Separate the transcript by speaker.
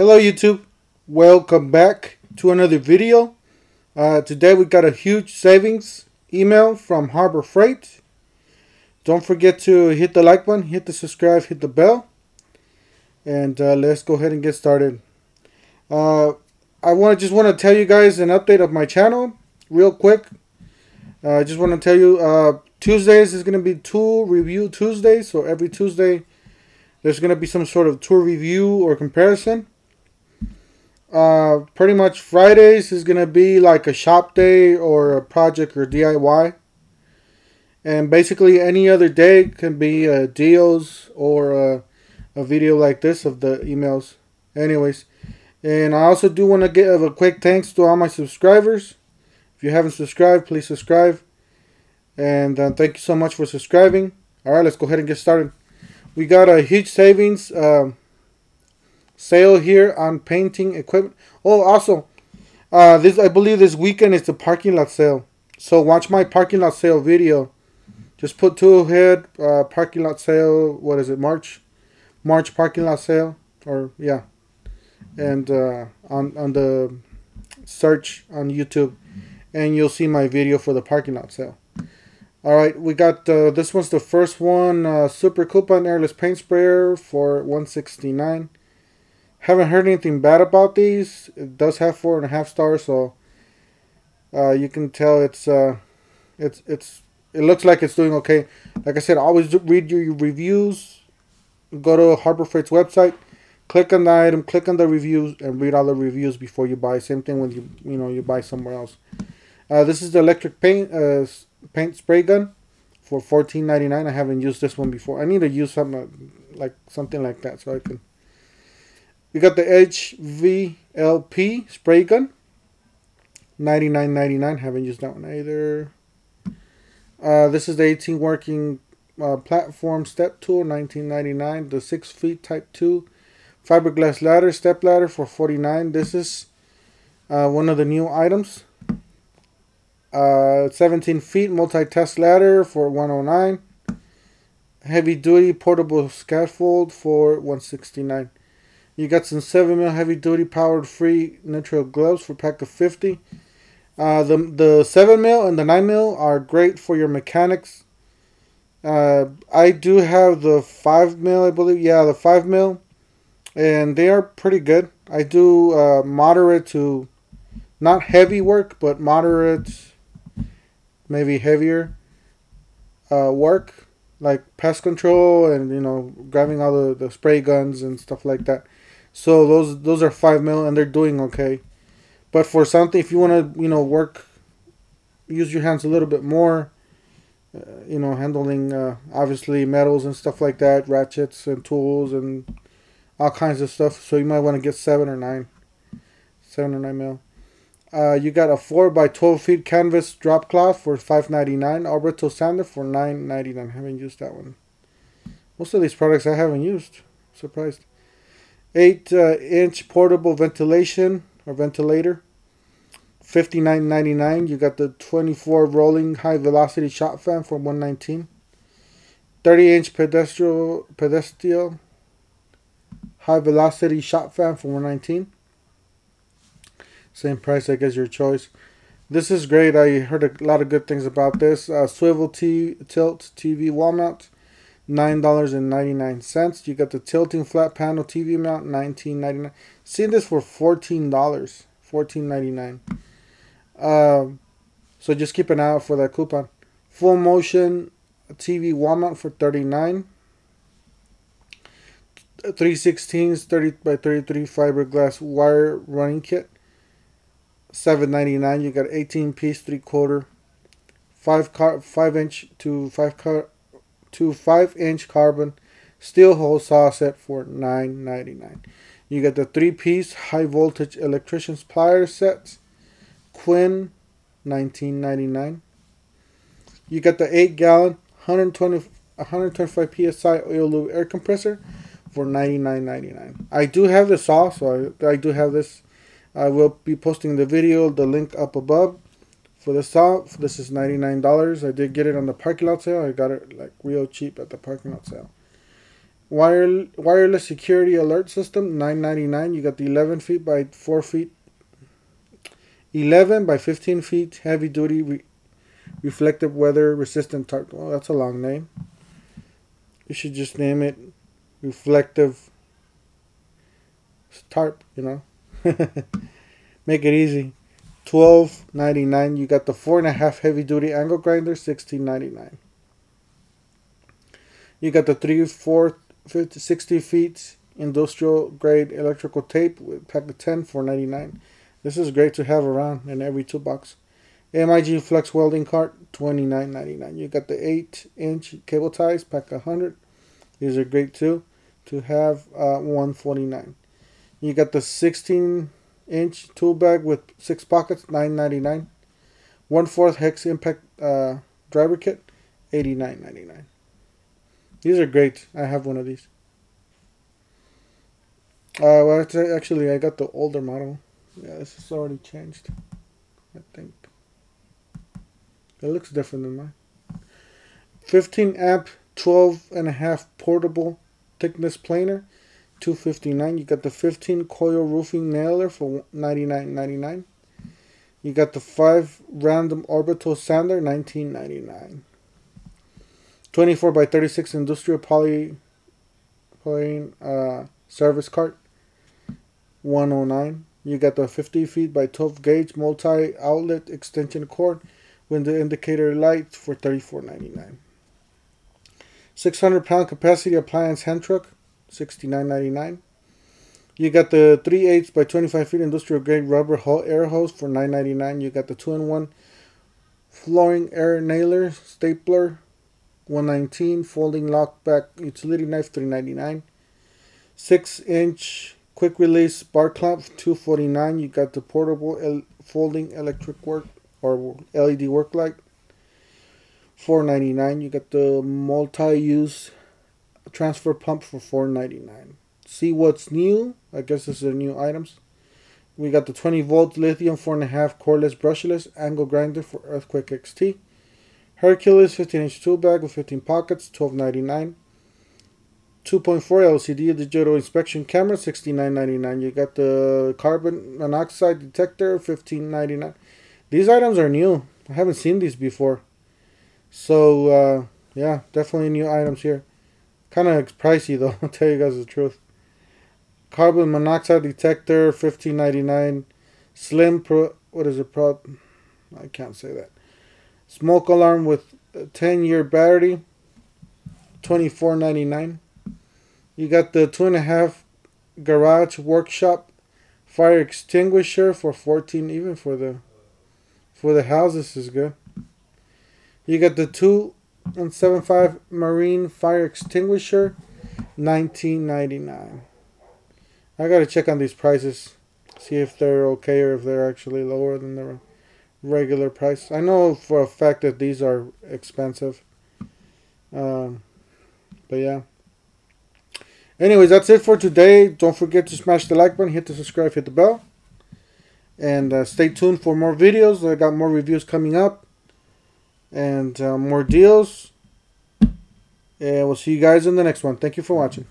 Speaker 1: Hello YouTube, welcome back to another video. Today we got a huge savings email from Harbor Freight. Don't forget to hit the like button, hit the subscribe, hit the bell, and let's go ahead and get started. I just want to tell you guys an update of my channel real quick. I just want to tell you Tuesdays is going to be tool review Tuesdays, so every Tuesday there's going to be some sort of tool review or comparison. Pretty much Fridays is going to be like a shop day or a project or DIY. And basically any other day can be deals or a video like this of the emails. Anyways, and I also do want to give a quick thanks to all my subscribers. If you haven't subscribed, please subscribe. And thank you so much for subscribing. Alright, let's go ahead and get started. We got a huge savings sale here on painting equipment. Oh, also, I believe this weekend is the parking lot sale. So watch my parking lot sale video. Just put Toolhead parking lot sale. What is it? March parking lot sale, or yeah, and on the search on YouTube, and you'll see my video for the parking lot sale. All right, we got this one's the first one. Super Coupon airless paint sprayer for $169. Haven't heard anything bad about these. It does have 4.5 stars, so you can tell it looks like it's doing okay. Like I said, always read your reviews. Go to Harbor Freight's website, click on the item, click on the reviews, and read all the reviews before you buy. Same thing when you buy somewhere else. This is the electric paint spray gun for $14.99. I haven't used this one before. I need to use something like that so I can. We got the HVLP spray gun, $99.99. Haven't used that one either. This is the 18 working platform step tool, $19.99. The 6 feet type 2 fiberglass ladder, step ladder for $49. This is one of the new items. 17 feet multi-task ladder for $109. Heavy duty portable scaffold for $169. You got some 7mm heavy duty powered free neutral gloves for a pack of 50. The 7mm and the 9mm are great for your mechanics. I do have the 5mm, I believe. Yeah, the 5mm, and they are pretty good. I do moderate to not heavy work, but moderate, maybe heavier work, like pest control and grabbing all the spray guns and stuff like that. So those are 5mm and they're doing okay. But for something, if you want to work, use your hands a little bit more, handling obviously metals and stuff like that, ratchets and tools and all kinds of stuff. So you might want to get 7 or 9 mil. You got a 4x12 feet canvas drop cloth for $5.99. Arbito sander for $9.99. Haven't used that one. Most of these products I haven't used. Surprised. 8-inch portable ventilation or ventilator, $59.99. You got the 24 rolling high velocity shop fan for $119. 30-inch pedestal high velocity shop fan for $119. Same price, I guess, your choice. This is great. I heard a lot of good things about this. Swivel tilt TV wall mount, $9.99. You got the tilting flat panel TV mount, $19.99. Seen this for $14, $14.99. So just keep an eye out for that coupon. Full motion TV wall mount for $39. 3/16 30x33 fiberglass wire running kit, $7.99. You got 18-piece 3/4 5-inch to 5-inch carbon steel hole saw set for $9.99. You got the 3-piece high voltage electrician's pliers sets, Quinn, $19.99. You got the 8-gallon 125 psi oil lube air compressor for $99.99. I do have the saw, so I do have this. I will be posting the video, the link up above for the saw. This is $99. I did get it on the parking lot sale. I got it like real cheap at the parking lot sale. Wireless security alert system, $9.99. You got the 11 feet by 4 feet, 11 by 15 feet heavy duty reflective weather resistant tarp. Oh, that's a long name. You should just name it reflective tarp, you know. Make it easy. $12.99. You got the 4.5 heavy duty angle grinder, $16.99. You got the 3/4 50 60 feet industrial grade electrical tape with pack of 10, $4.99. This is great to have around in every toolbox. MIG flex welding cart, $29.99. You got the 8-inch cable ties, pack 100. These are great too to have, $149. You got the 16-inch tool bag with 6 pockets, $9.99. 1/4 hex impact driver kit, $89.99. These are great. I have one of these. Well, actually, I got the older model. Yeah, this is already changed, I think. It looks different than mine. 15 amp, 12.5 portable thickness planer, $259. You got the 15 coil roofing nailer for $99.99. You got the 5 random orbital sander, $19.99. 24 by 36 industrial polyene service cart, $109. You got the 50 feet by 12 gauge multi outlet extension cord with the indicator light for $34.99. 600-pound capacity appliance hand truck, $69.99. You got the 3/8 by 25 feet industrial grade rubber air hose for $9.99. You got the 2-in-1 flooring air nailer stapler, $119. Folding lock back utility knife, $3.99. 6-inch quick release bar clamp, $249. You got the portable folding electric work or LED work light, $4.99. You got the multi-use transfer pump for $4.99. See what's new. I guess this is new items. We got the 20-volt lithium 4.5 cordless brushless angle grinder for Earthquake XT. Hercules 15-inch tool bag with 15 pockets, $12.99. 2.4 LCD digital inspection camera, $69.99. You got the carbon monoxide detector, $15.99. These items are new. I haven't seen these before. So, yeah, definitely new items here. Kind of pricey though, I'll tell you guys the truth. Carbon monoxide detector, $15.99. Slim Pro, what is it? I can't say that. Smoke alarm with a 10-year battery, $24.99. You got the 2.5 garage workshop fire extinguisher for $14. Even for the house, this is good. You got the 2.75 marine fire extinguisher, $19.99. I gotta check on these prices, see if they're okay or if they're actually lower than the regular price. I know for a fact that these are expensive. But yeah. Anyways, that's it for today. Don't forget to smash the like button, hit the subscribe, hit the bell. And stay tuned for more videos. I got more reviews coming up. And more deals. And we'll see you guys in the next one. Thank you for watching.